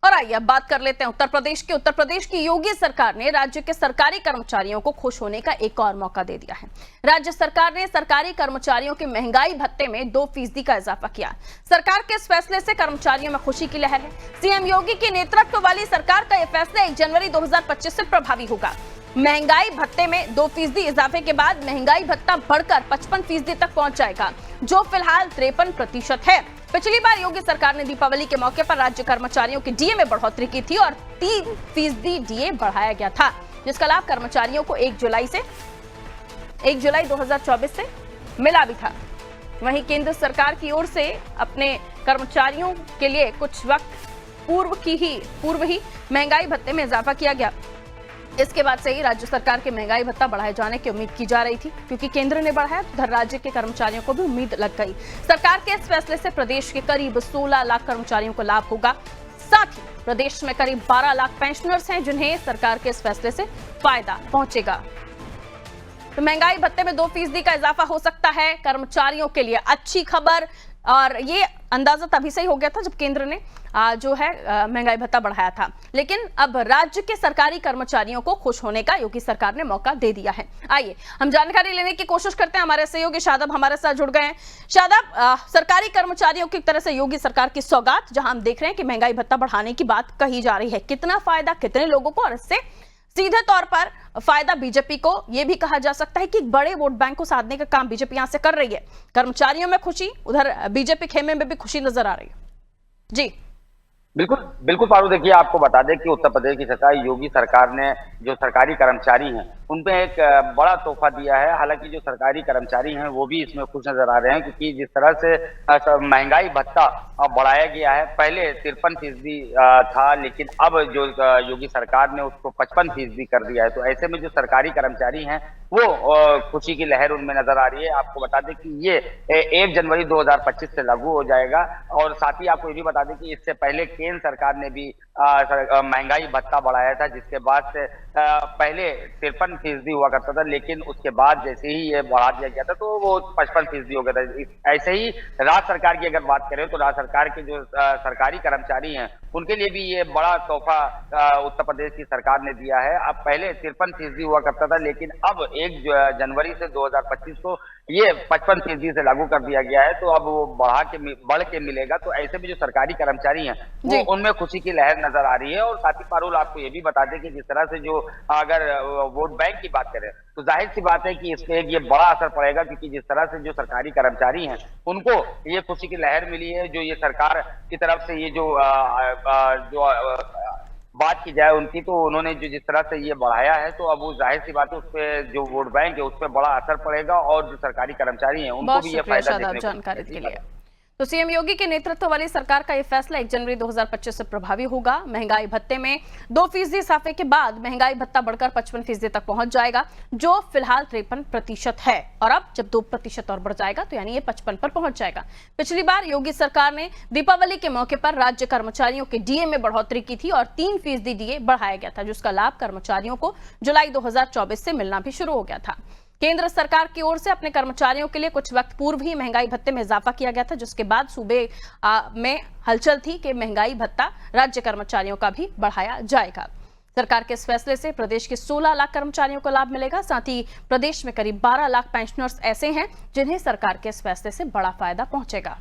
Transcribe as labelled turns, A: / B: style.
A: और आइए अब बात कर लेते हैं उत्तर प्रदेश की। उत्तर प्रदेश की योगी सरकार ने राज्य के सरकारी कर्मचारियों को खुश होने का एक और मौका दे दिया है। राज्य सरकार ने सरकारी कर्मचारियों के महंगाई भत्ते में 2% का इजाफा किया। सरकार के इस फैसले से कर्मचारियों में खुशी की लहर है। सीएम योगी के नेतृत्व वाली सरकार का यह फैसला 1 जनवरी 2025 से प्रभावी होगा। महंगाई भत्ते में 2% इजाफे के बाद महंगाई भत्ता बढ़कर 55% तक पहुंच जाएगा, जो फिलहाल 53% है। पिछली बार योगी सरकार ने दीपावली के मौके पर राज्य कर्मचारियों के डीए में बढ़ोतरी की थी और 3% डीए बढ़ाया गया था, जिसका लाभ कर्मचारियों को 1 जुलाई 2024 से मिला भी था। वहीं केंद्र सरकार की ओर से अपने कर्मचारियों के लिए कुछ वक्त पूर्व ही महंगाई भत्ते में इजाफा किया गया। इसके बाद से ही राज्य सरकार के महंगाई भत्ता बढ़ाए जाने की उम्मीद की जा रही थी, क्योंकि केंद्र ने बढ़ाया तो उधर राज्य के कर्मचारियों को भी उम्मीद लग गई। सरकार के इस फैसले से प्रदेश के करीब 16 लाख कर्मचारियों को लाभ होगा। साथ ही प्रदेश में करीब 12 लाख पेंशनर्स हैं, जिन्हें सरकार के इस फैसले से फायदा पहुंचेगा। तो महंगाई भत्ते में 2% का इजाफा हो सकता है, कर्मचारियों के लिए अच्छी खबर। और ये अंदाजा तभी से ही हो गया था जब केंद्र ने जो है महंगाई भत्ता बढ़ाया था, लेकिन अब राज्य के सरकारी कर्मचारियों को खुश होने का योगी सरकार ने मौका दे दिया है। आइए हम जानकारी लेने की कोशिश करते हैं। हमारे सहयोगी शादाब हमारे साथ जुड़ गए हैं। शादाब, सरकारी कर्मचारियों की तरह से योगी सरकार की सौगात, जहां हम देख रहे हैं कि महंगाई भत्ता बढ़ाने की बात कही जा रही है, कितना फायदा कितने लोगों को, और इससे सीधे तौर पर फायदा बीजेपी को। यह भी कहा जा सकता है कि बड़े वोट बैंक को साधने का काम बीजेपी यहां से कर रही है। कर्मचारियों में खुशी, उधर बीजेपी खेमे में भी खुशी नजर आ रही है। जी
B: बिल्कुल बिल्कुल पारू, देखिए आपको बता दें कि उत्तर प्रदेश की सरकार, योगी सरकार ने जो सरकारी कर्मचारी हैं उन पे एक बड़ा तोहफा दिया है। हालांकि जो सरकारी कर्मचारी हैं वो भी इसमें खुश नजर आ रहे हैं, क्योंकि जिस तरह से महंगाई भत्ता बढ़ाया गया है, पहले 53% था, लेकिन अब जो योगी सरकार ने उसको 55% कर दिया है। तो ऐसे में जो सरकारी कर्मचारी हैं वो खुशी की लहर उनमें नजर आ रही है। आपको बता दें कि ये 1 जनवरी 2025 से लागू हो जाएगा। और साथ ही आपको ये भी बता दें कि इससे पहले केंद्र सरकार ने भी महंगाई भत्ता बढ़ाया था, जिसके बाद से पहले 53% हुआ करता था, लेकिन उसके बाद जैसे ही ये बढ़ा दिया गया था तो वो 55% हो गया था। ऐसे ही राज्य सरकार की अगर बात करें तो राज्य सरकार के जो सरकारी कर्मचारी हैं उनके लिए भी ये बड़ा तोहफा उत्तर प्रदेश की सरकार ने दिया है। अब पहले 53% हुआ करता था, लेकिन अब 1 जनवरी से 2025 को ये 55% से लागू कर दिया गया है। तो अब वो बढ़ के मिलेगा। तो ऐसे में जो सरकारी कर्मचारी हैं वो उनमें खुशी की लहर नजर आ रही है। और साथ ही पारुल, आपको ये भी बता दें कि जिस तरह से जो अगर वोट बैंक की बात करें तो जाहिर सी बात है कि इससे ये बड़ा असर पड़ेगा, क्योंकि जिस तरह से जो सरकारी कर्मचारी हैं उनको ये खुशी की लहर मिली है। जो ये सरकार की तरफ से ये जो बात की जाए उनकी, तो उन्होंने जो जिस तरह से ये बढ़ाया है, तो अब वो जाहिर सी बात है उस पर जो वोट बैंक है उस पर बड़ा असर पड़ेगा। और जो सरकारी कर्मचारी हैं उनको भी ये फायदा देखने को
A: जानकारी के लिए। तो सीएम योगी के नेतृत्व वाली सरकार का यह फैसला 1 जनवरी 2025 से प्रभावी होगा। महंगाई भत्ते में 2% इजाफे के बाद महंगाई भत्ता बढ़कर 55% तक पहुंच जाएगा, जो फिलहाल 53% है। और अब जब 2% और बढ़ जाएगा तो यानी ये 55 पर पहुंच जाएगा। पिछली बार योगी सरकार ने दीपावली के मौके पर राज्य कर्मचारियों के डीए में बढ़ोतरी की थी और 3% डीए बढ़ाया गया था, जिसका लाभ कर्मचारियों को जुलाई 2024 से मिलना भी शुरू हो गया था। केंद्र सरकार की ओर से अपने कर्मचारियों के लिए कुछ वक्त पूर्व ही महंगाई भत्ते में इजाफा किया गया था, जिसके बाद सूबे में हलचल थी कि महंगाई भत्ता राज्य कर्मचारियों का भी बढ़ाया जाएगा। सरकार के इस फैसले से प्रदेश के 16 लाख कर्मचारियों को लाभ मिलेगा। साथ ही प्रदेश में करीब 12 लाख पेंशनर्स ऐसे हैं जिन्हें सरकार के इस फैसले से बड़ा फायदा पहुंचेगा।